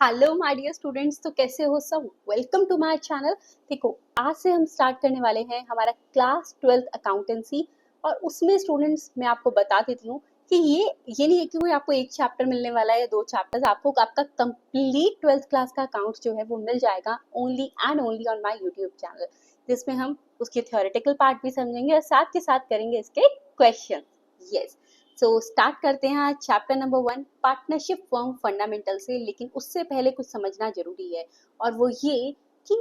Hello my dear students, तो कैसे हो सब। Welcome to my channel. देखो, आज से हम स्टार्ट करने वाले हैं हमारा क्लास 12th अकाउंटेंसी। और उसमें स्टूडेंट्स मैं आपको बता देती हूँ कि ये नहीं है कि कोई आपको एक चैप्टर मिलने वाला है या 2 चैप्टर्स। आपको आपका कंप्लीट 12th क्लास का अकाउंट जो है वो मिल जाएगा only and only on my YouTube channel, जिसमें हम उसके थ्योरेटिकल पार्ट भी समझेंगे और साथ के साथ करेंगे इसके क्वेश्चन। यस, सो स्टार्ट करते हैं आज chapter number 1 partnership firm fundamental से। लेकिन उससे पहले कुछ समझना जरूरी है, और वो ये कि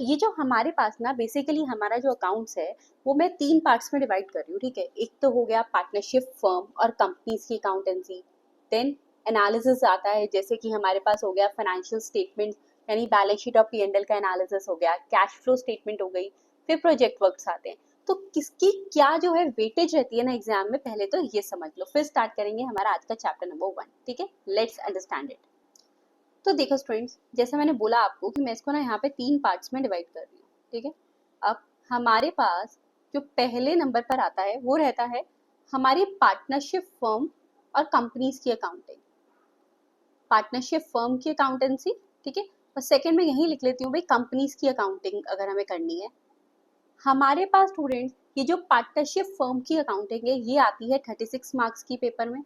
ये जो हमारे पास ना बेसिकली हमारा जो अकाउंट्स है वो मैं 3 पार्ट्स में डिवाइड कर रही हूँ। ठीक है, एक तो हो गया पार्टनरशिप फर्म और कंपनीज की अकाउंटेंसी। देन एनालिसिस आता है, जैसे कि हमारे पास हो गया फाइनेंशियल स्टेटमेंट यानी बैलेंस शीट और P&L का एनालिसिस हो गया, कैश फ्लो स्टेटमेंट हो गई, फिर प्रोजेक्ट वर्क्स आते हैं। तो किसकी क्या जो है वेटेज रहती है ना एग्जाम में, पहले तो ये समझ लो, फिर स्टार्ट करेंगे हमारा आज का चैप्टर नंबर 1। ठीक है, लेट्स अंडरस्टैंड इट। तो देखो स्टूडेंट्स, जैसे मैंने बोला आपको कि मैं इसको ना यहाँ पे 3 पार्ट्स में डिवाइड कर रही हूँ। ठीक है, अब हमारे पास जो पहले नंबर पर आता है वो रहता है हमारी पार्टनरशिप फर्म और कंपनीज की अकाउंटिंग, पार्टनरशिप फर्म की अकाउंटेंसी। ठीक है, और सेकंड में यही लिख लेती हूँ भाई कंपनीज की अकाउंटिंग अगर हमें करनी है। हमारे पास स्टूडेंट्स ये जो पार्टनरशिप फर्म की अकाउंटिंग है ये आती है 36 मार्क्स की पेपर में।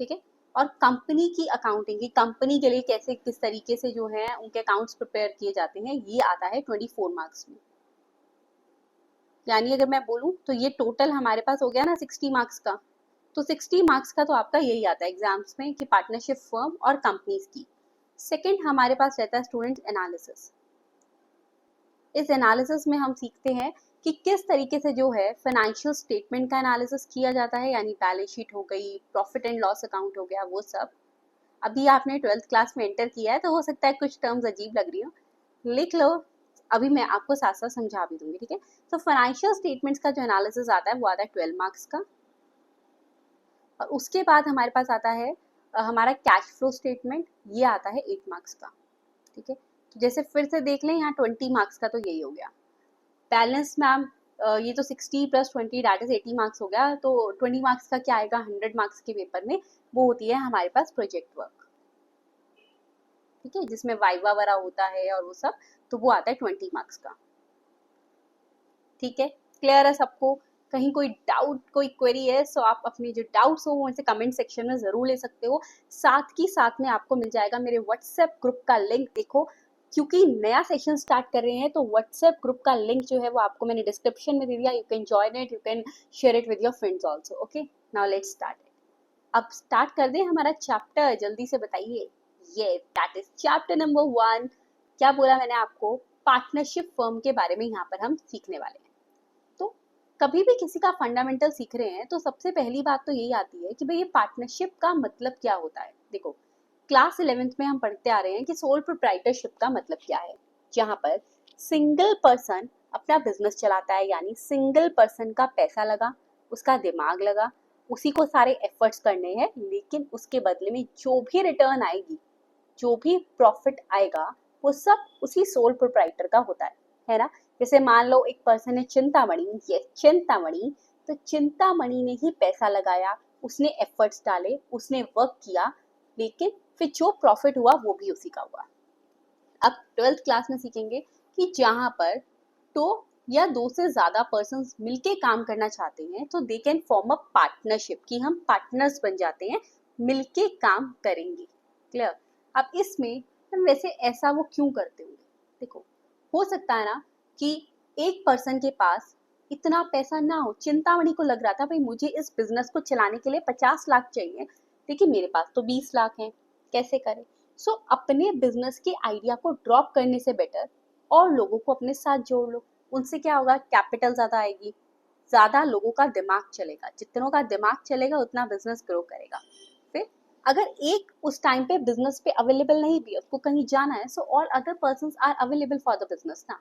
ठीक है, और कंपनी की अकाउंटिंग की कंपनी के लिए कैसे किस तरीके से जो है उनके अकाउंट्स प्रिपेयर किए जाते हैं ये आता है 24 मार्क्स में। यानी अगर मैं बोलूँ तो ये टोटल हमारे पास हो गया ना 60 मार्क्स का। तो 60 मार्क्स का तो आपका यही आता है एग्जाम्स में कि पार्टनरशिप फर्म और कंपनीज की। सेकेंड हमारे पास रहता है स्टूडेंट एनालिसिस। इस एनालिसिस में हम सीखते हैं कि किस तरीके से जो है फाइनेंशियल स्टेटमेंट का एनालिसिस किया जाता है, यानी बैलेंस शीट हो गई, प्रॉफिट एंड लॉस अकाउंट हो गया, वो सब। अभी आपने 12th क्लास में एंटर किया है तो हो सकता है कुछ टर्म्स अजीब लग रही हो, लिख लो, अभी मैं आपको साथ साथ समझा भी दूंगी। ठीक है, तो फाइनेंशियल स्टेटमेंट्स का जो एनालिसिस आता है वो आता है 12 मार्क्स का। और उसके बाद हमारे पास आता है हमारा कैश फ्लो स्टेटमेंट, ये आता है 8 मार्क्स का। ठीक है, तो जैसे फिर से देख लें, यहाँ 20 मार्क्स का तो यही हो गया। बैलेंस मैम, ये तो 60 प्लस 20 दैट इज 80 मार्क्स हो गया। तो 20 मार्क्स का क्या आएगा 100 मार्क्स के पेपर में, वो होती है हमारे पास प्रोजेक्ट वर्क। ठीक है, जिसमें वाइवा वगैरह होता है और वो सब, तो वो आता है 20 मार्क्स का। ठीक है, क्लियर है सबको। कहीं कोई डाउट कोई क्वेरी है तो आप अपने जो डाउट्स हो वो मुझसे कमेंट सेक्शन में जरूर ले सकते हो। साथ में आपको मिल जाएगा मेरे व्हाट्सएप ग्रुप का लिंक। देखो, क्योंकि नया सेशन स्टार्ट कर रहे हैं तो व्हाट्सएप ग्रुप का लिंक जो है वो आपको मैंने डिस्क्रिप्शन में दे दिया। You can join it, you can share it with your friends also. Okay, now let's start it. अब स्टार्ट कर दें हमारा चैप्टर, जल्दी से बताइए। ये दैट इज चैप्टर नंबर 1। क्या बोला मैंने आपको, पार्टनरशिप फर्म के बारे में यहाँ पर हम सीखने वाले हैं। तो कभी भी किसी का फंडामेंटल सीख रहे हैं तो सबसे पहली बात तो यही आती है कि भाई ये पार्टनरशिप का मतलब क्या होता है। देखो, क्लास 11th में हम पढ़ते आ रहे हैं कि सोल प्रोप्राइटरशिप का मतलब क्या है, जहाँ पर सिंगल पर्सन अपना बिजनेस चलाता है, यानी सिंगल पर्सन का पैसा लगा, उसका दिमाग लगा, उसी को सारे एफर्ट्स करने हैं, लेकिन उसके बदले में जो भी रिटर्न आएगी, जो भी प्रॉफिट आएगा, वो सब उसी सोल प्रोप्राइटर का होता है ना। जैसे मान लो एक पर्सन है चिंतामणि, ये चिंतामणि, तो चिंतामणि ने ही पैसा लगाया, उसने एफर्ट्स डाले, उसने वर्क किया, लेकिन फिर जो प्रॉफिट हुआ वो भी उसी का हुआ। अब 12th क्लास में सीखेंगे कि जहां पर तो या 2 से ज्यादा पर्सन मिलके काम करना चाहते हैं तो they can form a partnership, कि हम पार्टनर्स बन जाते हैं, मिलके काम करेंगे। क्लियर। अब इसमें हम वैसे ऐसा वो क्यों करते होंगे, देखो, हो सकता है ना कि एक पर्सन के पास इतना पैसा ना हो। चिंतामणि को लग रहा था भाई मुझे इस बिजनेस को चलाने के लिए 50 लाख चाहिए, लेकिन मेरे पास तो 20 लाख हैं, कैसे करें। सो अपने बिजनेस के आइडिया को ड्रॉप करने से बेटर और लोगों को अपने साथ जोड़ लो। उनसे क्या होगा, कैपिटल ज्यादा आएगी, ज्यादा लोगों का दिमाग चलेगा, जितनों का दिमाग चलेगा उतना बिजनेस ग्रो करेगा। फिर अगर एक उस टाइम पे बिजनेस पे अवेलेबल नहीं भी, उसको कहीं जाना है, so all other persons are available for the business ना।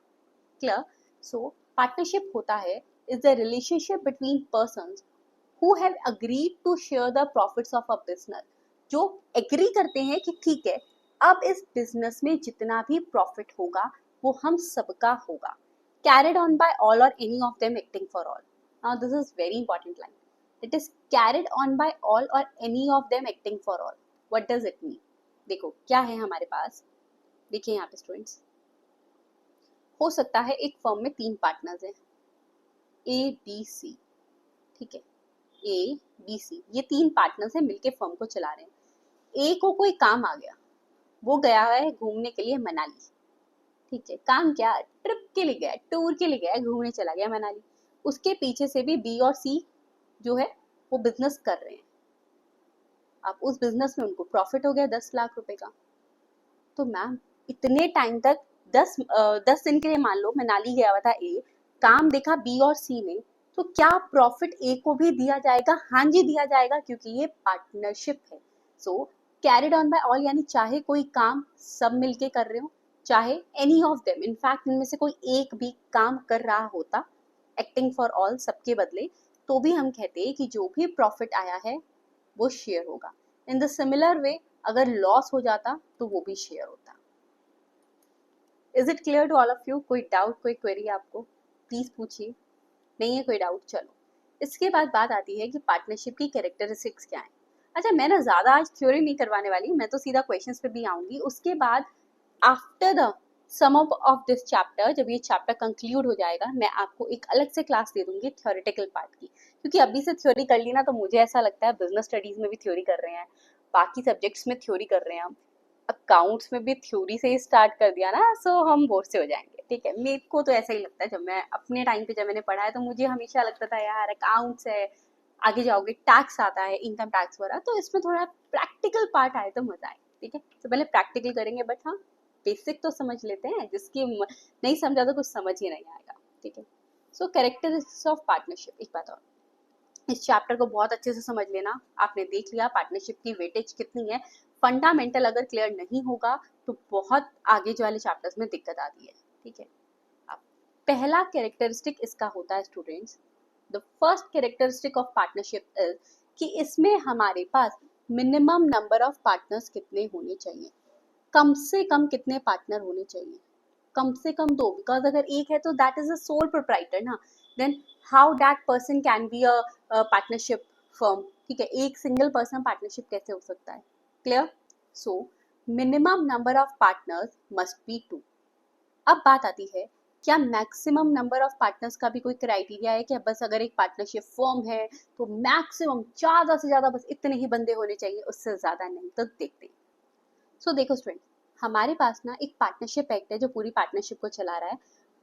क्लियर। सो पार्टनरशिप होता है is the relationship between persons who have agreed to share the profits of a business, जो एग्री करते हैं कि ठीक है अब इस बिजनेस में जितना भी प्रॉफिट होगा वो हम सबका होगा, carried on by all or any of them acting for all. Now this is very important line. It is carried on by all or any of them acting for all. What does it mean? देखो क्या है हमारे पास, देखिए यहाँ पे students, हो सकता है एक फर्म में 3 पार्टनर्स हैं, ए बी सी, ठीक है, ए बी सी, ये 3 पार्टनर्स हैं, मिलके फर्म को चला रहे हैं। ए को कोई काम आ गया, वो गया है घूमने के लिए मनाली, ठीक है, काम क्या, ट्रिप के लिए गया, टूर के लिए गया, घूमने चला गया मनाली। उसके पीछे से भी बी और सी जो है वो बिजनेस कर रहे हैं। अब उस बिजनेस में उनको प्रॉफिट हो गया 10 लाख रुपए का। तो मैम इतने टाइम तक 10 दिन के लिए मान लो मनाली गया हुआ था ए, काम देखा बी और सी ने, तो क्या प्रॉफिट ए को भी दिया जाएगा? हाँ जी दिया जाएगा, क्योंकि ये पार्टनरशिप है। सो कैरिड ऑन बाय ऑल, यानी चाहे कोई काम सब मिलके कर रहे हो, चाहे एनी ऑफ देम, इनफैक्ट इनमें से कोई एक भी काम कर रहा होता एक्टिंग फॉर ऑल सबके बदले, तो भी हम कहते हैं कि जो भी प्रॉफिट आया है वो शेयर होगा। इन द सिमिलर वे अगर लॉस हो जाता तो वो भी शेयर होता। Is it clear to all of you? कोई डाउट, कोई क्वेरी आपको प्लीज पूछिए। नहीं है कोई डाउट? चलो इसके बाद बात आती है कि पार्टनरशिप की कैरेक्टरिस्टिक्स क्या है। अच्छा मैं ना ज्यादा आज थ्योरी नहीं करवाने वाली, मैं तो सीधा क्वेश्चंस पे भी आऊंगी। उसके बाद after the sum of this chapter, जब ये चैप्टर कंक्लूड हो जाएगा, मैं आपको एक अलग से क्लास दे दूंगी थ्योरेटिकल पार्ट की, क्योंकि अभी से थ्योरी कर ली ना तो मुझे ऐसा लगता है बिजनेस स्टडीज में भी थ्योरी कर रहे हैं, बाकी सब्जेक्ट्स में थ्योरी कर रहे हैं, हम अकाउंट्स में भी थ्योरी से ही स्टार्ट कर दिया ना, सो हम बोर से हो जाएंगे। ठीक है, मेरे को तो ऐसा ही लगता है, जब मैं अपने टाइम पे जब मैंने पढ़ा है तो मुझे हमेशा लगता था यार अकाउंट्स है, आगे जाओगे टैक्स आता है, इनकम टैक्स वगैरह, तो इसमें थोड़ा प्रैक्टिकल पार्ट आए तो मजा आए। ठीक है, तो पहले प्रैक्टिकल करेंगे, बट हाँ बेसिक तो समझ लेते हैं, जिसकी नहीं समझा तो कुछ समझ ही नहीं आएगा। ठीक है, सो कैरेक्टरिस्टिक्स ऑफ पार्टनरशिप। एक बात और, इस चैप्टर को बहुत अच्छे से समझ लेना। आपने देख लिया पार्टनरशिप की वेटेज कितनी है, फंडामेंटल अगर क्लियर नहीं होगा तो बहुत आगे जो वाले चैप्टर्स में दिक्कत आती है। ठीक है, अब पहला कैरेक्टरिस्टिक इसका होता है students, the first characteristic of partnership is कि इसमें हमारे पास मिनिमम नंबर ऑफ पार्टनर्स कितने होने चाहिए, कम से कम कितने पार्टनर होने चाहिए, कम से कम 2, बिकॉज अगर एक है तो that is a sole proprietor ना, then how that person can be a partnership firm. ठीक है, एक सिंगल पर्सन पार्टनरशिप कैसे हो सकता है? Clear? So minimum number of partners must be 2। अब बात आती है, क्या मैक्सिमम नंबर ऑफ पार्टनर्स का भी कोई क्राइटेरिया है? क्या बस अगर एक पार्टनरशिप फर्म है तो मैक्सिमम ज्यादा से ज्यादा बस इतने ही बंदे होने चाहिए, उससे ज्यादा नहीं? तो देखते हैं। सो देखो स्टूडेंट, हमारे पास ना एक पार्टनरशिप एक्ट है जो पूरी पार्टनरशिप को चला रहा है।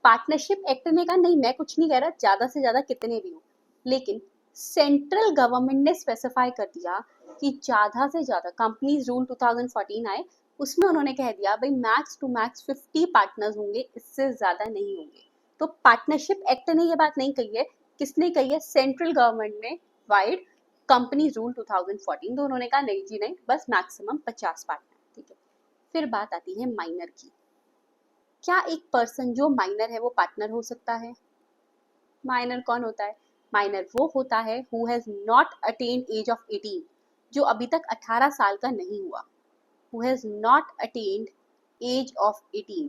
पार्टनरशिप एक्ट ने कहा नहीं मैं कुछ नहीं कह रहा, ज्यादा से ज्यादा कितने भी हो, लेकिन सेंट्रल गवर्नमेंट ने स्पेसिफाई कर दिया कि ज्यादा से ज्यादा, कंपनीज रूल 2014 आए, उसमें उन्होंने कह दिया भाई मैक्स टू मैक्स 50 पार्टनर्स होंगे, इससे ज्यादा नहीं होंगे। तो पार्टनरशिप एक्ट ने ये बात नहीं कही है, किसने कही है? सेंट्रल गवर्नमेंट ने वाइड कंपनी रूल 2014, तो उन्होंने कहा नहीं जी नहीं, बस मैक्सिमम 50 पार्टनर। ठीक है, फिर बात आती है माइनर की। क्या एक पर्सन जो माइनर है वो पार्टनर हो सकता है? माइनर कौन होता है? माइनर वो होता है who has not attend age of 18, जो अभी तक 18 साल का नहीं हुआ, who has not attend age of 18,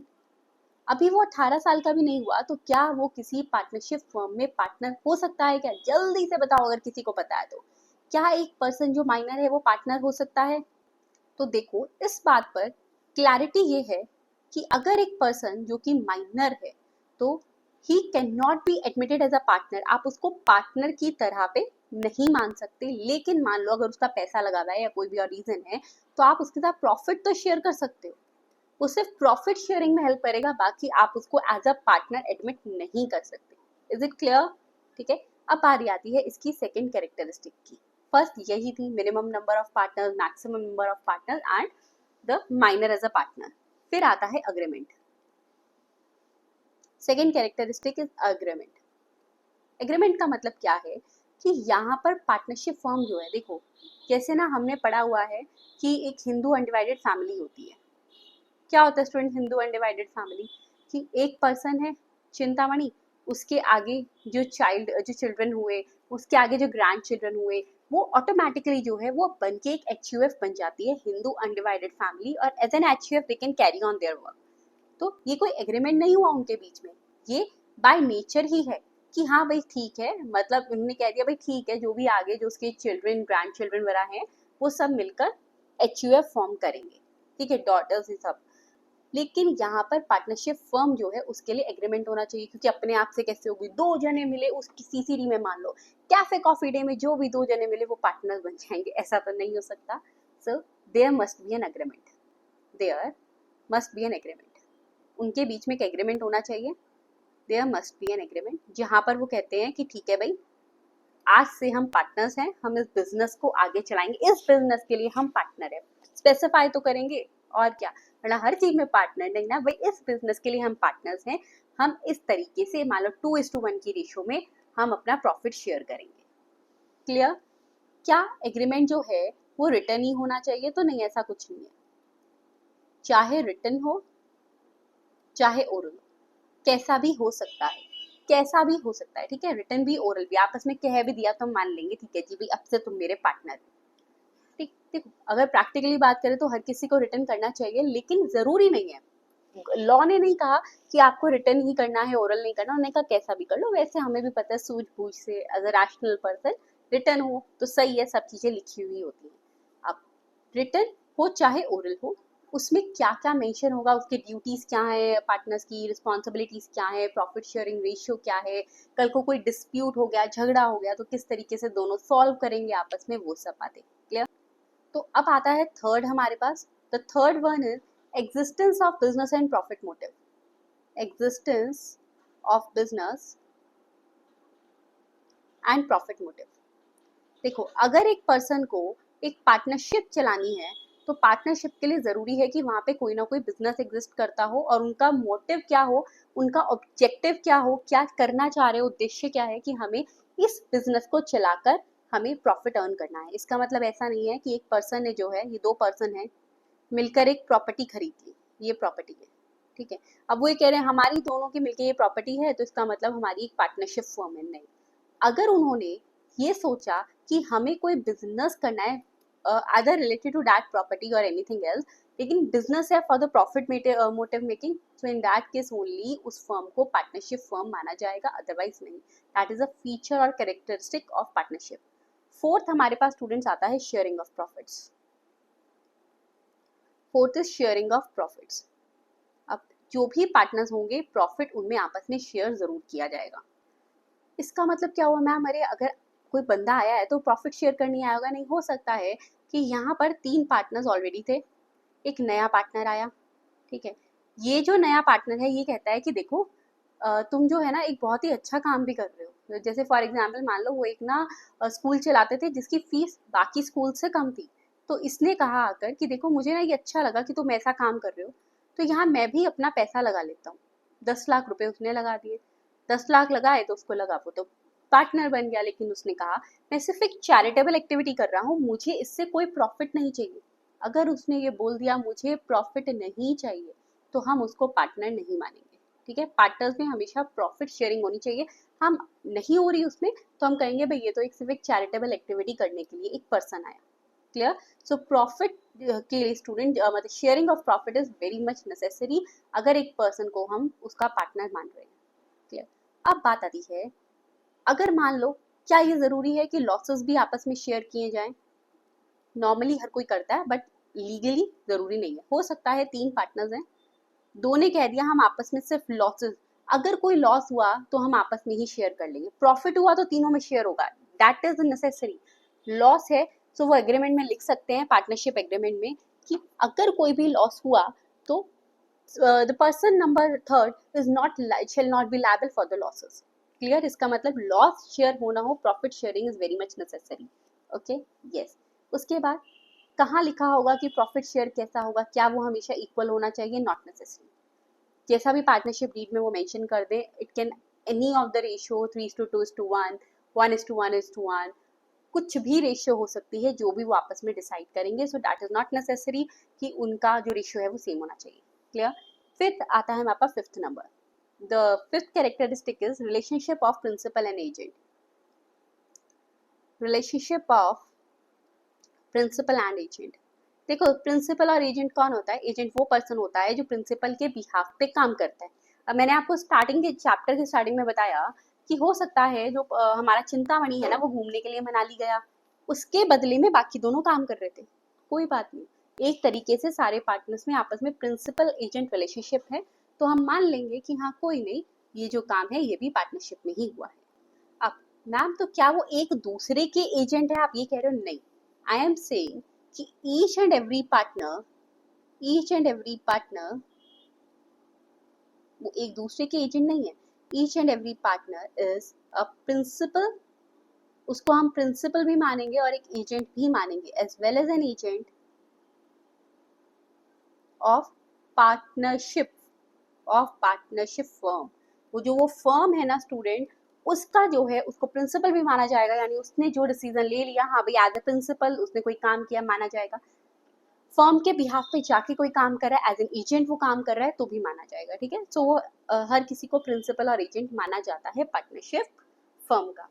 अभी वो 18 साल का भी नहीं हुआ, तो क्या वो किसी पार्टनरशिप फर्म में पार्टनर हो सकता है क्या? जल्दी से बताओ अगर किसी को पता है तो। क्या एक पर्सन जो माइनर है वो पार्टनर हो सकता है? तो देखो इस बात पर क्लैरिटी ये है कि अगर एक पर्सन जो कि माइनर है तो he can not be admitted as a partner, आप उसको पार्टनर की तरह पे नहीं मान सकते, लेकिन मान लो अगर उसका पैसा लगा हुआ है या कोई भी और रीजन है तो आप उसके साथ प्रॉफिट तो शेयर कर सकते हो, वो सिर्फ प्रॉफिट शेयरिंग में हेल्प करेगा, बाकी आप उसको एज अ पार्टनर एडमिट नहीं कर सकते। Is it clear? ठीक है, अब बारी आती है इसकी सेकेंड कैरेक्टरिस्टिक की। फर्स्ट यही थी, minimum number of partner, maximum number of partner and the minor as a partner. फिर आता है agreement. Second characteristic is agreement. Agreement का मतलब क्या है कि यहाँ पर पार्टनरशिप फर्म जो है, देखो जैसे ना हमने पढ़ा हुआ है कि एक हिंदू अनडिवाइडेड फैमिली होती है। क्या होता है स्टूडेंट हिंदू अनडिवाइडेड फैमिली? कि एक पर्सन है चिंतामणि, उसके आगे जो चिल्ड्रन हुए, उसके आगे जो ग्रैंड चिल्ड्रन हुए, वो ऑटोमेटिकली जो है वो बन के एक HUF बन जाती है, हिंदू अनडिवाइडेड फैमिली, और as an HUF they can carry on their work. तो ये कोई एग्रीमेंट नहीं हुआ उनके बीच में, ये बाय नेचर ही है कि हाँ भाई ठीक है, मतलब उन्होंने कह दिया भाई ठीक है, जो भी आगे जो उसके चिल्ड्रन ग्रैंड चिल्ड्रन वगैरह हैं वो सब मिलकर HUF फॉर्म करेंगे। ठीक है, डॉटर्स ये सब। लेकिन यहाँ पर पार्टनरशिप फर्म जो है उसके लिए एग्रीमेंट होना चाहिए, क्योंकि अपने आप से कैसे होगी, 2 जने मिले उस सीसीडी में, मान लो कैफे कॉफी डे में जो भी 2 जने मिले वो पार्टनर बन जाएंगे, ऐसा तो नहीं हो सकता। So there must be an agreement, there must be an agreement, उनके बीच में एक एग्रीमेंट होना चाहिए। There must be an agreement जहाँ पर वो कहते हैं कि ठीक है भाई, आज से हम पार्टनर्स हैं, हम इस बिजनेस को आगे चलाएंगे, इस बिजनेस के लिए हम पार्टनर है, स्पेसिफाई तो करेंगे और क्या, मतलब हर चीज में पार्टनर नहीं ना भाई, इस बिजनेस के लिए हम पार्टनर्स हैं, हम इस तरीके से मान लो 2:1 की रेशो में हम अपना प्रॉफिट शेयर करेंगे। क्लियर? क्या एग्रीमेंट जो है वो रिटर्न ही होना चाहिए? तो नहीं, ऐसा कुछ नहीं है, चाहे रिटर्न हो चाहे ओरल, कैसा भी हो सकता है, कैसा भी हो सकता है, ठीक है, रिटर्न भी ओरल भी, आपस में कह भी दिया तो हम मान लेंगे, ठीक है जी भाई अब से तुम मेरे पार्टनर, ठीक ठीक। अगर प्रैक्टिकली बात करें तो हर किसी को रिटर्न करना चाहिए, लेकिन जरूरी नहीं है, लॉ ने नहीं कहा कि आपको रिटर्न ही करना है, ओरल नहीं करना, उन्होंने कहा कैसा भी कर लो, वैसे हमें भी पता है सूझबूझ से as a rational person return हो तो सही है, सब चीजें लिखी हुई होती है। अब रिटर्न हो चाहे ओरल हो, उसमें क्या क्या मेंशन होगा, उसके ड्यूटीज क्या है, पार्टनर्स की रिस्पॉन्सिबिलिटीज क्या है, प्रॉफिट शेयरिंग रेशियो क्या है, कल को कोई डिस्प्यूट हो गया, झगड़ा हो गया तो किस तरीके से दोनों सॉल्व करेंगे आपस में, वो सब बातें। क्लियर? तो अब आता है थर्ड हमारे पास, the third one is existence of business and profit motive. Existence of business and profit motive. देखो, अगर एक पर्सन को एक पार्टनरशिप चलानी है तो पार्टनरशिप के लिए जरूरी है कि वहां पे कोई ना कोई बिजनेस एग्जिस्ट करता हो और उनका मोटिव क्या हो, उनका ऑब्जेक्टिव क्या हो, क्या करना चाह रहे हो, उद्देश्य क्या है कि हमें इस बिजनेस को चलाकर हमें प्रॉफिट अर्न करना है। इसका मतलब ऐसा नहीं है कि एक पर्सन ने जो है, ये 2 पर्सन है मिलकर एक प्रॉपर्टी खरीद ली, ये प्रॉपर्टी है, ठीक है, अब वो ये कह रहे हैं हमारी दोनों की मिलकर ये प्रॉपर्टी है तो इसका मतलब हमारी एक पार्टनरशिप फर्म है, नहीं। अगर उन्होंने ये सोचा कि हमें कोई बिजनेस करना है other related to that property और एनीथिंग एल्स, लेकिन बिजनेस है for the profit motive making, so in that case only उस फर्म को पार्टनरशिप फर्म माना जाएगा, अदरवाइज नहीं। दैट इज अ फीचर और कैरेक्टरिस्टिक ऑफ पार्टनरशिप। फोर्थ हमारे पास स्टूडेंट्स आता है sharing of profits. Fourth is sharing of profits. अब जो भी पार्टनर्स होंगे प्रॉफिट उनमें आपस में शेयर जरूर किया जाएगा। इसका मतलब क्या हुआ मैम, अरे अगर कोई बंदा आया है तो प्रॉफिट शेयर करनी आया होगा? नहीं, हो सकता है कि यहाँ पर 3 पार्टनर्स ऑलरेडी थे, एक नया पार्टनर आया, ठीक है, ये जो नया पार्टनर है ये कहता है कि देखो तुम जो है ना एक बहुत ही अच्छा काम भी कर रहे हो, जैसे फॉर एग्जाम्पल मान लो वो एक ना स्कूल चलाते थे जिसकी फीस बाकी स्कूल से कम थी, तो इसने कहा आकर कि देखो मुझे ना ये अच्छा लगा कि तुम ऐसा काम कर रहे हो, तो यहाँ मैं भी अपना पैसा लगा लेता हूँ। 10 लाख रुपए उसने लगा दिए, 10 लाख लगाए तो उसको लगा, वो तो पार्टनर बन गया, लेकिन उसने कहा मैं सिर्फ एक चैरिटेबल एक्टिविटी कर रहा हूँ, मुझे इससे कोई प्रॉफिट नहीं चाहिए। अगर उसने ये बोल दिया मुझे प्रॉफिट नहीं चाहिए तो हम उसको पार्टनर नहीं मानेंगे, ठीक है। पार्टनर्स में हमेशा प्रॉफिट शेयरिंग होनी चाहिए, हम नहीं हो रही उसमें तो हम कहेंगे भाई ये तो एक सिर्फ एक चैरिटेबल एक्टिविटी करने के लिए एक पर्सन आया। क्लियर? सो प्रॉफिट के लिए स्टूडेंट मतलब sharing of profit is very much necessary अगर एक पर्सन को हम उसका पार्टनर मान रहे हैं। क्लियर? अब बात आती है, अगर मान लो क्या ये जरूरी है कि लॉसेस भी आपस में शेयर किए जाएं? नॉर्मली हर कोई करता है बट लीगली जरूरी नहीं है। हो सकता है 3 पार्टनर्स हैं, 2 ने कह दिया हम आपस में सिर्फ लॉसेस, अगर कोई लॉस हुआ तो हम आपस में ही शेयर कर लेंगे, प्रॉफिट हुआ तो तीनों में शेयर होगा, दैट इज नेसेसरी। लॉस है तो वो एग्रीमेंट में लिख सकते हैं, पार्टनरशिप एग्रीमेंट में, कि अगर कोई भी लॉस हुआ तो the person number third is not shall not be liable for the losses. Clear? इसका मतलब लॉस शेयर होना हो, profit sharing is very much necessary. Okay, yes. उसके बाद कहाँ लिखा होगा कि प्रॉफिट शेयर कैसा होगा, क्या वो हमेशा इक्वल होना चाहिए? Not necessary. जैसा भी पार्टनरशिप डीड में वो मेंशन कर दे, it can any of the ratio 3:2:1, 1:1:1, कुछ भी रेशियो हो सकती है जो भी वो आपस में डिसाइड करेंगे, so that is not necessary कि उनका जो रेशियो है वो सेम होना चाहिए। क्लियर? फिफ्थ आता है हमारे पास fifth number, the fifth characteristic is relationship of principal and agent. Relationship of principal and agent. देखो, प्रिंसिपल और एजेंट कौन होता है? एजेंट वो पर्सन होता है जो प्रिंसिपल के बिहाफ पे काम करता है। अब मैंने आपको स्टार्टिंग के चैप्टर के स्टार्टिंग में बताया कि हो सकता है जो हमारा चिंतामणि है ना वो घूमने के लिए मनाली गया, उसके बदले में बाकी दोनों काम कर रहे थे, कोई बात नहीं, एक तरीके से सारे पार्टनर्स में आपस में प्रिंसिपल एजेंट रिलेशनशिप है, तो हम मान लेंगे कि हाँ कोई नहीं, ये जो काम है ये भी पार्टनरशिप में ही हुआ है। अब मैम तो क्या वो एक दूसरे के एजेंट है, आप ये कह रहे हो? नहीं, आई एम सेइंग कि ईच एंड एवरी पार्टनर वो एक दूसरे के एजेंट नहीं है। Each and every partner is a principal, उसको हम प्रिंसिपल भी मानेंगे और एक एजेंट भी मानेंगे, as well as an agent of partnership firm. वो फर्म है ना स्टूडेंट, उसका जो है उसको प्रिंसिपल भी माना जाएगा, यानी उसने जो डिसीजन ले लिया, हाँ भाई एज ए प्रिंसिपल उसने कोई काम किया, माना जाएगा। फर्म के बिहाफ पे जाके कोई काम कर रहा है, एज एन एजेंट वो काम कर रहा है, तो भी माना जाएगा। ठीक है, सो हर किसी को प्रिंसिपल और एजेंट माना जाता है पार्टनरशिप फर्म का।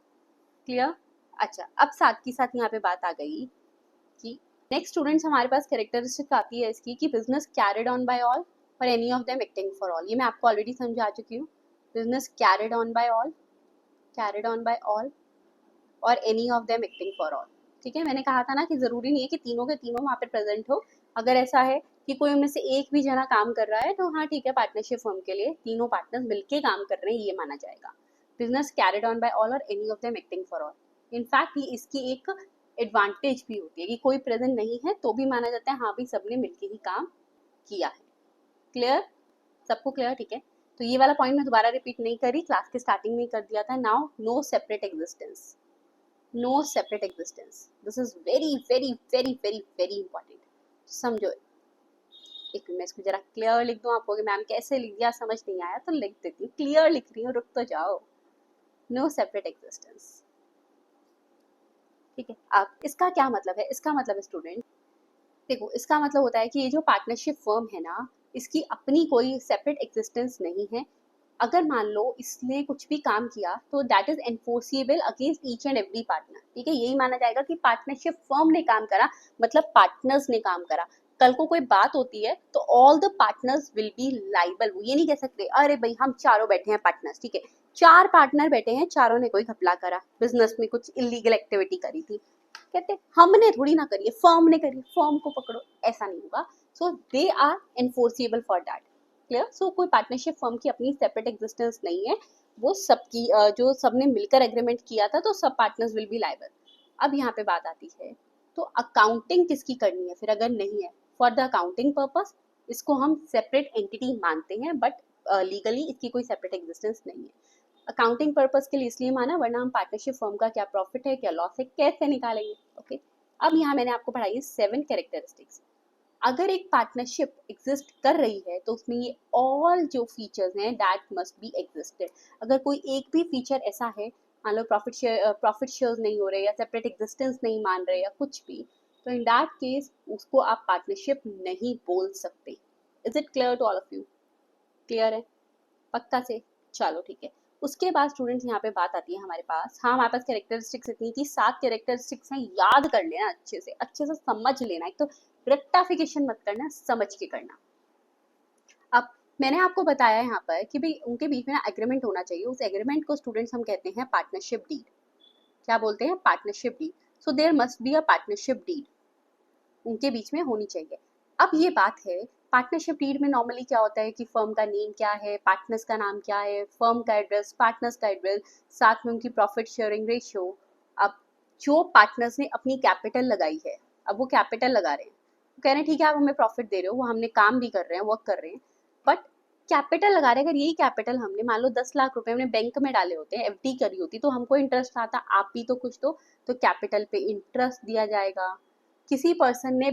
क्लियर? अच्छा, अब साथ ही साथ यहाँ पे बात आ गई कि नेक्स्ट स्टूडेंट्स हमारे पास कैरेक्टरिस्टिक आती है इसकी कि business carried on by all और any of them acting for all. ये मैं आपको ऑलरेडी समझा चुकी हूँ। Business carried on by all और any of them acting for all. ठीक है, मैंने कहा था ना कि जरूरी नहीं है कि तीनों के तीनों वहाँ पे प्रेजेंट हो। अगर ऐसा है कि कोई उनमें से एक भी जना काम कर रहा है तो हाँ ठीक है, पार्टनरशिप फर्म के लिए तीनों पार्टनर्स मिलके काम कर रहे हैं, ये माना जाएगा। Business carried on by all और any of them acting for all. In fact ये इसकी एक एडवांटेज भी होती है कि कोई प्रेजेंट नहीं है तो भी माना जाता है हाँ भी सबने मिलके ही काम किया है। क्लियर? सबको क्लियर? ठीक है, तो ये वाला पॉइंट मैं दोबारा रिपीट नहीं करी, क्लास के स्टार्टिंग में कर दिया था। Now no separate existence, this is very very very very very important, समझो। एक मैं इसको जरा क्लियर लिख दूं, आपको मैम कैसे लिख दिया समझ नहीं आया तो लिख देती हूँ, क्लियर लिख रही हूँ, रुक तो जाओ। No separate existence. ठीक है, अब इसका क्या मतलब है? इसका मतलब है स्टूडेंट, देखो इसका मतलब होता है कि ये जो पार्टनरशिप फर्म है ना, इसकी अपनी कोई सेपरेट एग्जिस्टेंस नहीं है। अगर मान लो इसने कुछ भी काम किया तो that is enforceable against each and every partner. ठीक है, यही माना जाएगा कि पार्टनरशिप फर्म ने काम करा, मतलब पार्टनर्स ने काम करा। कल को कोई बात होती है तो all the partners will be liable. वो ये नहीं कह सकते अरे भाई हम चारों बैठे हैं पार्टनर्स, ठीक है, 4 पार्टनर बैठे हैं, चारों ने कोई घपला करा, बिजनेस में कुछ इलीगल एक्टिविटी करी थी, कहते हमने थोड़ी ना करी है, फर्म ने करी, फर्म को पकड़ो, ऐसा नहीं होगा। So they are enforceable for that. Clear? So कोई पार्टनरशिप फर्म की अपनी सेपरेट एग्जिस्टेंस नहीं है, वो सबकी जो सबने मिलकर एग्रीमेंट किया था तो सब पार्टनर्स विल बी लायबल। अब यहाँ पे बात आती है तो अकाउंटिंग किसकी करनी है फिर अगर नहीं है? फॉर द अकाउंटिंग पर्पस इसको हम सेपरेट एंटिटी मानते हैं, बट लीगली इसकी कोई सेपरेट एग्जिस्टेंस नहीं है। अकाउंटिंग पर्पस के लिए इसलिए माना वरना हम पार्टनरशिप फर्म का क्या प्रॉफिट है क्या लॉस है कैसे निकालेंगे। ओके, अब यहाँ मैंने आपको पढ़ाई है 7 कैरेक्टरिस्टिक्स। अगर एक पार्टनरशिप एग्जिस्ट कर रही है तो उसमें ये ऑल जो फीचर्स हैं दैट मस्ट बी एग्जिस्टेड। अगर कोई एक भी फीचर ऐसा है, मान लो प्रॉफिट शेयर्स नहीं हो रहे या सेपरेट एग्जिस्टेंस नहीं मान रहे या कुछ भी, तो इन दैट केस उसको आप पार्टनरशिप नहीं बोल सकते। Is it clear to all of you? Clear है पक्का से? चलो ठीक है। उसके बाद स्टूडेंट्स यहाँ पे बात आती है हमारे पास, हाँ हमारे पास कैरेक्टरिस्टिक्स इतनी थी, 7 कैरेक्टरिस्टिक्स हैं, याद कर लेना अच्छे से समझ लेना। एक तो रेक्टाफिकेशन मत करना, समझ के करना। अब मैंने आपको बताया यहाँ पर कि भाई उनके बीच में एग्रीमेंट होना चाहिए, उस एग्रीमेंट को स्टूडेंट्स हम कहते हैं पार्टनरशिप डीड। क्या बोलते हैं? Partnership deed. So there must be a partnership deed, उनके बीच में होनी चाहिए। अब ये बात है, पार्टनरशिप डीड में नॉर्मली क्या होता है कि फर्म का नेम क्या है, पार्टनर्स का नाम क्या है, फर्म का एड्रेस, पार्टनर्स का एड्रेस, साथ में उनकी प्रॉफिट शेयरिंग रेशियो। अब जो पार्टनर्स ने अपनी कैपिटल लगाई है, अब वो कैपिटल लगा रहे हैं, वो कह रहे हैं ठीक है आप हमें प्रॉफिट दे रहे हो, वो हमने काम भी कर रहे हैं, वर्क कर रहे हैं, बट कैपिटल लगा रहे हैं। अगर यही कैपिटल हमने मान लो 10 लाख रुपए हमने बैंक में डाले होते हैं, एफडी करी होती, तो हमको इंटरेस्ट आता, आप भी तो कुछ तो कैपिटल पे इंटरेस्ट दिया जाएगा। किसी पर्सन ने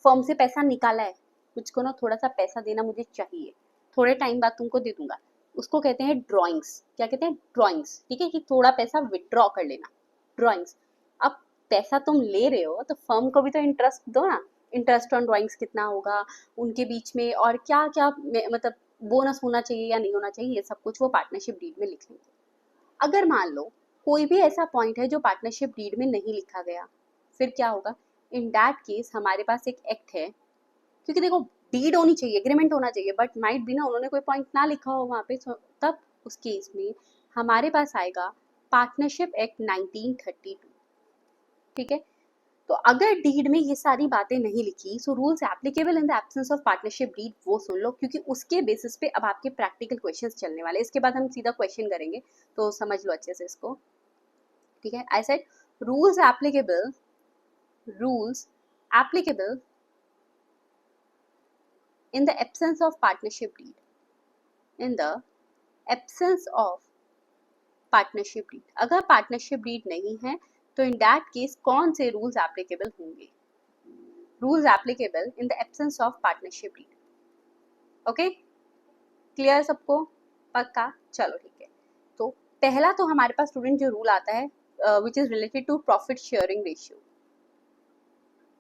फर्म से पैसा निकाला है, मुझको ना थोड़ा सा पैसा देना मुझे चाहिए, थोड़े टाइम बाद तुमको दे दूंगा, उसको कहते हैं ड्रॉइंग्स। क्या कहते हैं? ड्रॉइंग्स। ठीक है, कि थोड़ा पैसा विड्रॉ कर लेना, ड्रॉइंग्स। अब पैसा तुम ले रहे हो तो फर्म को भी तो इंटरेस्ट दो ना, इंटरेस्ट ऑन ड्रॉइंग्स कितना होगा उनके बीच में, और क्या क्या मतलब बोनस होना चाहिए या नहीं होना चाहिए, ये सब कुछ वो पार्टनरशिप डीड में लिख लेंगे। अगर मान लो कोई भी ऐसा पॉइंट है जो पार्टनरशिप डीड में नहीं लिखा गया, फिर क्या होगा? इन दैट केस हमारे पास एक एक्ट है, क्योंकि देखो डीड होनी चाहिए, एग्रीमेंट होना चाहिए, बट माइट भी ना उन्होंने कोई पॉइंट ना लिखा हो वहाँ पे, तब उस केस में हमारे पास आएगा पार्टनरशिप एक्ट 1932। ठीक है, तो अगर डीड में ये सारी बातें नहीं लिखी, so rules applicable in the absence of partnership deed वो सुन लो, क्योंकि उसके बेसिस पे अब आपके प्रैक्टिकल क्वेश्चंस चलने वाले। इसके बाद हम सीधा क्वेश्चन करेंगे, तो समझ लो अच्छे से इसको, ठीक है। I said rules applicable in the absence of partnership deed, in the absence of partnership deed। अगर पार्टनरशिप डीड नहीं है तो इन दैट केस कौन से रूल्स एप्लीकेबल होंगे? Rules applicable in the absence of partnership deed. Okay, clear सबको? पक्का? चलो ठीक है। तो पहला तो हमारे पास स्टूडेंट जो रूल आता है which is related to profit sharing ratio.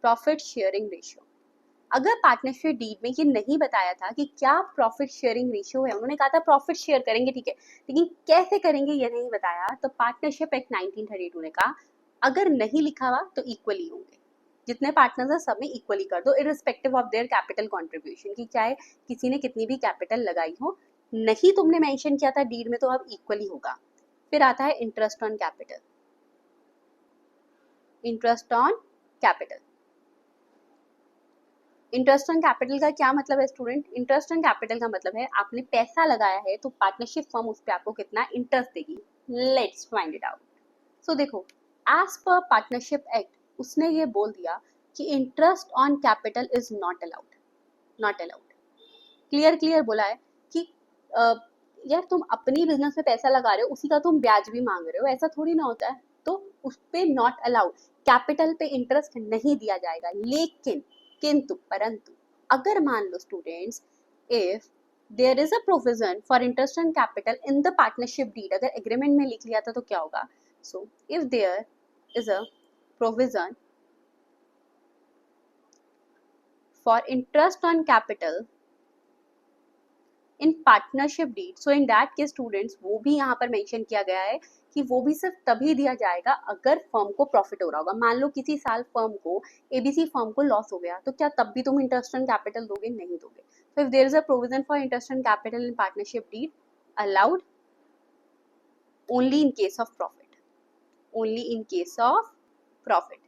Profit sharing ratio, अगर पार्टनरशिप डीड में ये नहीं बताया था कि क्या प्रॉफिट शेयरिंग रेशियो है, उन्होंने कहा था प्रॉफिट शेयर करेंगे, ठीक है, लेकिन कैसे करेंगे ये नहीं बताया, तो पार्टनरशिप एक्ट 1932 ने कहा अगर नहीं लिखा हुआ तो इक्वली होंगे, जितने पार्टनर्स हैं सब में इक्वली कर दो, irrespective of their capital contribution, कि चाहे किसी ने कितनी भी कैपिटल लगाई हो, नहीं तुमने मेंशन किया था डीड में तो अब इक्वली होगा। फिर आता है interest on capital. Interest on capital, interest on capital का क्या मतलब है स्टूडेंट? इंटरेस्ट ऑन कैपिटल का मतलब है आपने पैसा लगाया है तो पार्टनरशिप फर्म उस पर आपको कितना इंटरेस्ट देगी। Let's find it out. So देखो, एज पर पार्टनरशिप एक्ट उसने ये बोल दिया कि interest on capital is not allowed, not allowed. Clear बोला है कि यार तुम अपनी बिजनेस में पैसा लगा रहे हो, उसी का तुम ब्याज भी मांग रहे हो, ऐसा थोड़ी ना होता है, तो उस पे नॉट अलाउड, कैपिटल पे इंटरेस्ट नहीं दिया जाएगा। लेकिन किंतु परंतु अगर मान लो students, if there is a provision for interest on capital in the partnership deed, अगर एग्रीमेंट में लिख लिया था तो क्या होगा? So if there is a provision for interest on capital in partnership deed, so in that case students वो भी यहाँ पर मेंशन किया गया है कि वो भी सिर्फ तभी दिया जाएगा अगर फर्म को प्रॉफिट हो रहा होगा। मान लो किसी साल फर्म को, एबीसी फर्म को लॉस हो गया, तो क्या तब भी तुम इंटरेस्ट ऑन कैपिटल दोगे? नहीं दोगे। So if there is a provision for interest on capital in partnership deed, allowed only in case of profit, only in case of profit।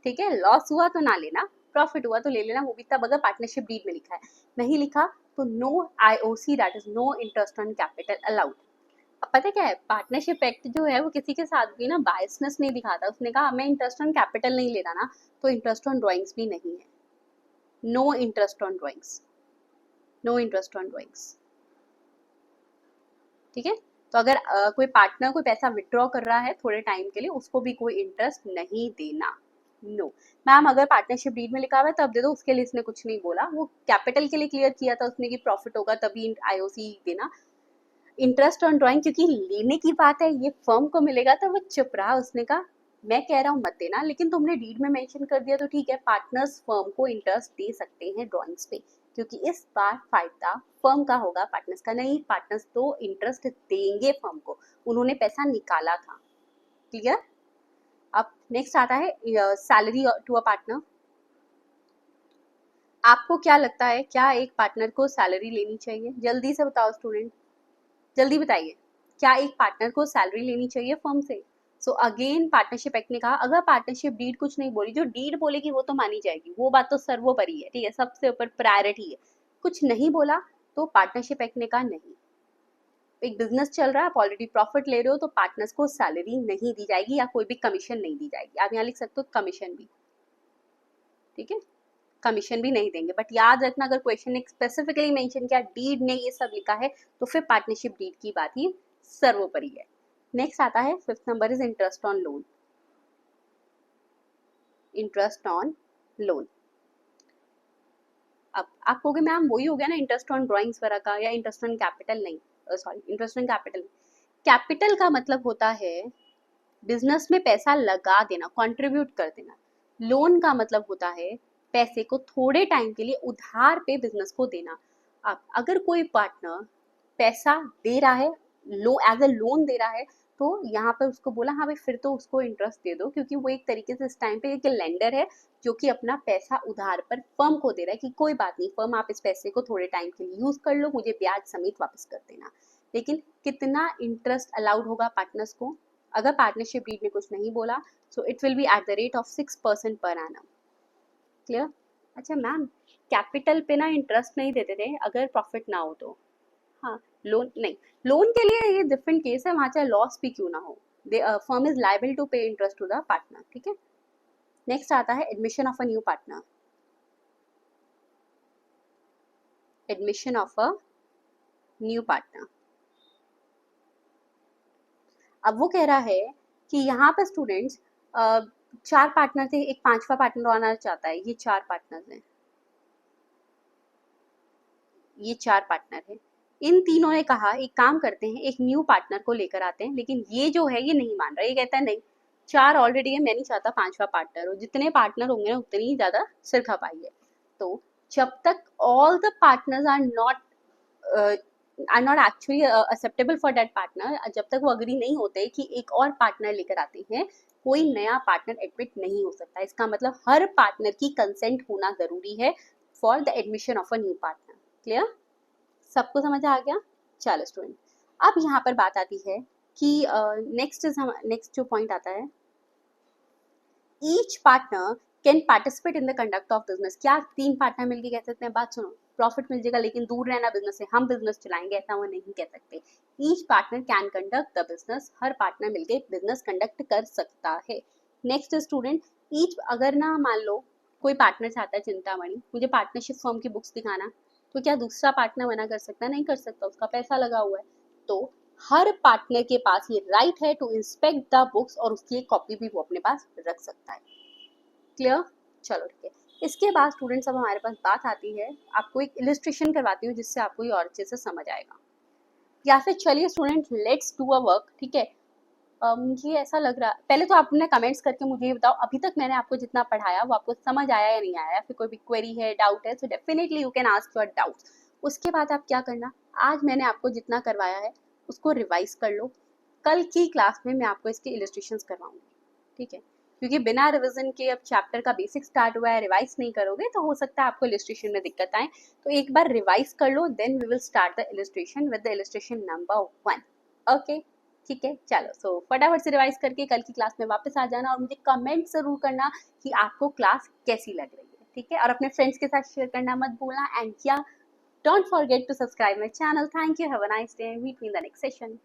ठीक है, लॉस हुआ तो ना लेना, प्रॉफिट हुआ तो ले लेना, वो भी तब अगर पार्टनरशिप डीड में लिखा है। नहीं लिखा तो no IOC, that is no interest on capital allowed. अब पता क्या है, पार्टनरशिप एक्ट जो है वो किसी के साथ भी ना बायसनेस नहीं दिखाता। उसने कहा हमें इंटरेस्ट ऑन कैपिटल नहीं लेना ना, तो इंटरेस्ट ऑन ड्रॉइंग्स भी नहीं है। No interest on drawings, no interest on drawings. ठीक है, तो अगर कोई पार्टनर कोई पैसा विड्रॉ कर रहा है थोड़े टाइम के लिए, उसको भी कोई इंटरेस्ट नहीं देना। नो मैम, अगर पार्टनरशिप डीड में लिखा हुआ है तब दे दो, उसके लिए इसने कुछ नहीं बोला, वो कैपिटल के लिए क्लियर किया था उसने कि प्रॉफिट होगा तभी आईओसी देना। इंटरेस्ट ऑन ड्राइंग क्योंकि लेने की बात है, ये फर्म को मिलेगा, तो वो चुप रहा। उसने कहा मैं कह रहा हूँ मत देना, लेकिन तुमने डीड में मेंशन कर दिया तो ठीक है, पार्टनर्स फर्म को इंटरेस्ट दे सकते हैं ड्राइंग्स पे, क्योंकि इस बार फायदा फर्म का होगा, पार्टनर्स का नहीं। पार्टनर्स तो इंटरेस्ट देंगे फर्म को, उन्होंने पैसा निकाला था। क्लियर? अब नेक्स्ट आता है सैलरी टू अ पार्टनर। आपको क्या लगता है, क्या एक पार्टनर को सैलरी लेनी चाहिए? जल्दी से बताओ स्टूडेंट, जल्दी बताइए, क्या एक पार्टनर को सैलरी लेनी चाहिए फर्म से? सो अगेन पार्टनरशिप एक्ट ने कहा अगर पार्टनरशिप डीड कुछ नहीं बोली, जो डीड बोलेगी वो तो मानी जाएगी, वो बात तो सर्वोपरि है, ठीक है, सबसे ऊपर प्रायोरिटी है। कुछ नहीं बोला तो पार्टनरशिप एक्ट ने कहा नहीं, एक बिजनेस चल रहा है, आप ऑलरेडी प्रॉफिट ले रहे हो, तो पार्टनर्स को सैलरी नहीं दी जाएगी या कोई भी कमीशन नहीं दी जाएगी। आप यहाँ लिख सकते हो कमीशन भी, ठीक है, कमीशन भी नहीं देंगे। बट याद रखना, अगर क्वेश्चन ने स्पेसिफिकली मेंशन किया डीड ने ये सब लिखा है, तो फिर पार्टनरशिप डीड की बात ही सर्वोपरि है। नेक्स्ट आता है fifth number is interest on loan. Interest on loan, अब आप कहोगे मैम वही हो गया ना इंटरेस्ट ऑन ड्राइंग्स वगैरह का, या इंटरेस्ट ऑन कैपिटल नहीं, sorry interest on capital. Capital का मतलब होता है बिजनेस में पैसा लगा देना, कंट्रीब्यूट कर देना। लोन का मतलब होता है पैसे को थोड़े टाइम के लिए उधार पे बिजनेस को देना। अब अगर कोई पार्टनर पैसा दे रहा है, एज अ लोन दे रहा है, तो यहाँ पर उसको बोला हाँ भाई फिर तो उसको इंटरेस्ट दे दो, क्योंकि वो एक तरीके से इस टाइम पे एक लेंडर है जो कि अपना पैसा उधार पर फर्म को दे रहा है कि कोई बात नहीं फर्म, आप इस पैसे को थोड़े टाइम के लिए यूज कर लो, मुझे ब्याज समेत वापस कर देना। लेकिन कितना इंटरेस्ट अलाउड होगा पार्टनर्स को? अगर पार्टनरशिप डीड में कुछ नहीं बोला so it will be at the rate of 6% per annum. Clear? अच्छा मैम, कैपिटल पे ना इंटरेस्ट नहीं देते थे अगर प्रॉफिट ना हो तो। हाँ, लोन नहीं, लोन के लिए ये डिफरेंट केस है, वहाँ चाहे लॉस भी क्यों ना हो, फर्म इज लाइबल टू पे इंटरेस्ट टू द पार्टनर। ठीक है, नेक्स्ट आता है admission of a new partner. Admission of a new partner, अब वो कह रहा है कि यहाँ पर स्टूडेंट्स 4 पार्टनर थे, एक 5वां पार्टनर आना चाहता है, ये 4 पार्टनर्स हैं, ये 4 पार्टनर है। इन तीनों ने कहा एक काम करते हैं, एक न्यू पार्टनर को लेकर आते हैं, लेकिन ये जो है ये नहीं मान रहा, ये कहता है नहीं 4 ऑलरेडी है, मैं नहीं चाहता 5वां पार्टनर हो, जितने पार्टनर होंगे ना उतनी ही ज्यादा सिर खपाई है। तो जब तक all the partners are not actually acceptable for that partner, जब तक वो अग्री नहीं होते कि एक और पार्टनर लेकर आते हैं, कोई नया पार्टनर एडमिट नहीं हो सकता। इसका मतलब हर पार्टनर की कंसेंट होना जरूरी है for the admission of a new partner. Clear? सबको समझ आ गया? चलो स्टूडेंट, अब यहाँ पर बात आती है कि नेक्स्ट जो पॉइंट आता है, each partner can participate in the conduct of business. क्या 3 पार्टनर मिलकर कह सकते हैं? बात सुनो, प्रॉफिट मिल जाएगा लेकिन दूर रहना बिजनेस से, हम बिजनेस चलाएंगे, ऐसा वो नहीं कह सकते। Each partner can conduct the business, her partner मिलकर बिजनेस कंडक्ट कर सकता है। नेक्स्ट स्टूडेंट, ईच अगर ना मान लो कोई पार्टनर चाहता है चिंतामणि मुझे पार्टनरशिप फर्म की बुक्स दिखाना, तो क्या दूसरा पार्टनर मना कर सकता है? नहीं कर सकता, उसका पैसा लगा हुआ है। तो हर पार्टनर के पास ये राइट है टू इंस्पेक्ट द बुक्स और उसकी एक कॉपी भी वो अपने पास रख सकता है। क्लियर? चलो ठीक है, इसके बाद स्टूडेंट्स अब हमारे पास बात आती है, आपको एक इलिस्ट्रेशन करवाती हूँ जिससे आपको ये और अच्छे से समझ आएगा। या फिर चलिए student let's do a work. ठीक है, मुझे ऐसा लग रहा, पहले तो आपने कमेंट्स करके मुझे ये बताओ अभी तक मैंने आपको जितना पढ़ाया वो आपको समझ आया या नहीं आया, फिर कोई भी क्वेरी है, डाउट है, so definitely you can ask your doubts. उसके बाद आप क्या करना, आज मैंने आपको जितना करवाया है उसको रिवाइज कर लो, कल की क्लास में मैं आपको इसके इलिस्ट्रेशंस करवाऊंगी। ठीक है, क्योंकि बिना रिवीजन के अब चैप्टर का बेसिक स्टार्ट हुआ है, रिवाइज नहीं करोगे तो हो सकता है आपको इलिस्ट्रेशन में दिक्कत आए, तो एक बार रिवाइज कर लो, then we will start the illustration with the illustration number 1। Okay, ठीक है, चलो सो फटाफट से रिवाइज करके कल की क्लास में वापस आ जाना और मुझे कमेंट जरूर करना कि आपको क्लास कैसी लग रही है। ठीक है, और अपने फ्रेंड्स के साथ शेयर करना मत भूलना, एंड क्या, don't forget to subscribe my channel. Thank you, have a nice day, meet me in the next session.